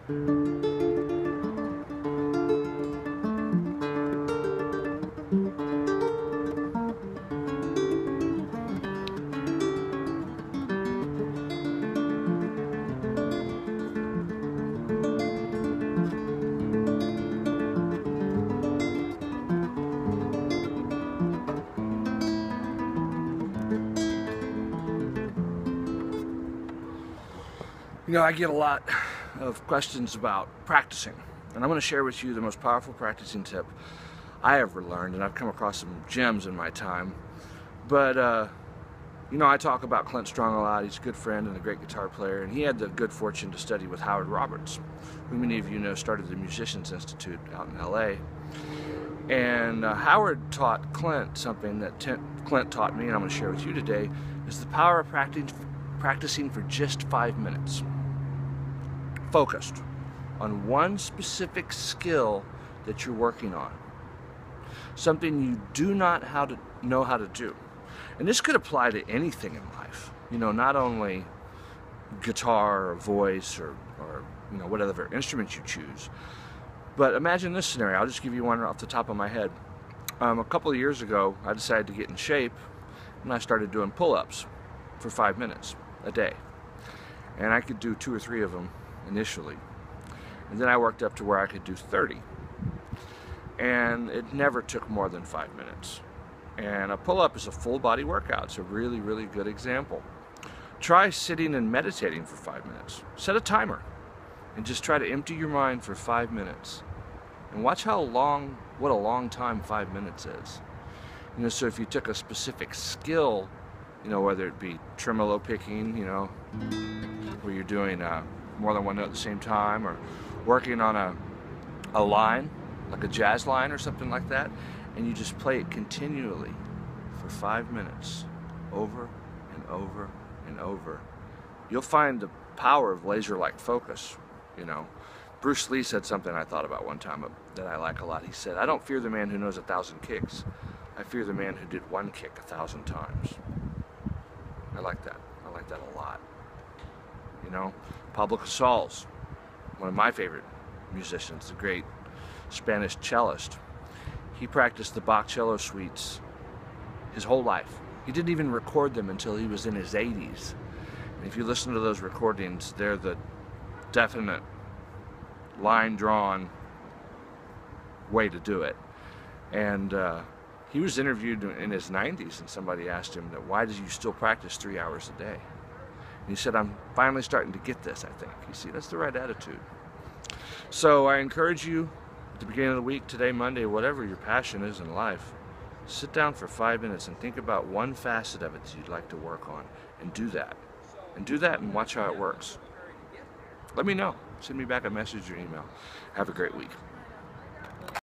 You know, I get a lot of questions about practicing, and I'm going to share with you the most powerful practicing tip I ever learned, and I've come across some gems in my time. But, you know, I talk about Clint Strong a lot. He's a good friend and a great guitar player, and he had the good fortune to study with Howard Roberts, who many of you know started the Musicians Institute out in LA. And Howard taught Clint something that Clint taught me, and I'm going to share with you today, is the power of practicing for just 5 minutes. Focused on one specific skill that you're working on. Something you do not know how to do. And this could apply to anything in life. You know, not only guitar or voice or you know, whatever instrument you choose. But imagine this scenario. I'll just give you one off the top of my head. A couple of years ago, I decided to get in shape, and I started doing pull-ups for 5 minutes a day. And I could do 2 or 3 of them initially. And then I worked up to where I could do 30. And it never took more than 5 minutes. And a pull-up is a full body workout. It's a really, really good example. Try sitting and meditating for 5 minutes. Set a timer and just try to empty your mind for 5 minutes. And watch what a long time 5 minutes is. You know, so if you took a specific skill, you know, whether it be tremolo picking, you know, where you're doing more than one note at the same time, or working on a line, like a jazz line or something like that, and you just play it continually for 5 minutes, over and over and over, you'll find the power of laser-like focus. You know, Bruce Lee said something I thought about one time that I like a lot. He said, "I don't fear the man who knows 1,000 kicks. I fear the man who did one kick 1,000 times." I like that. I like that a lot. You know, Pablo Casals, one of my favorite musicians, the great Spanish cellist. He practiced the Bach cello suites his whole life. He didn't even record them until he was in his 80s. And if you listen to those recordings, they're the definite line-drawn way to do it. And he was interviewed in his 90s, and somebody asked him, why do you still practice 3 hours a day? And he said, I'm finally starting to get this, I think. You see, that's the right attitude. So I encourage you, at the beginning of the week, today, Monday, whatever your passion is in life, sit down for 5 minutes and think about one facet of it that you'd like to work on, and do that. And do that and watch how it works. Let me know. Send me back a message or email. Have a great week.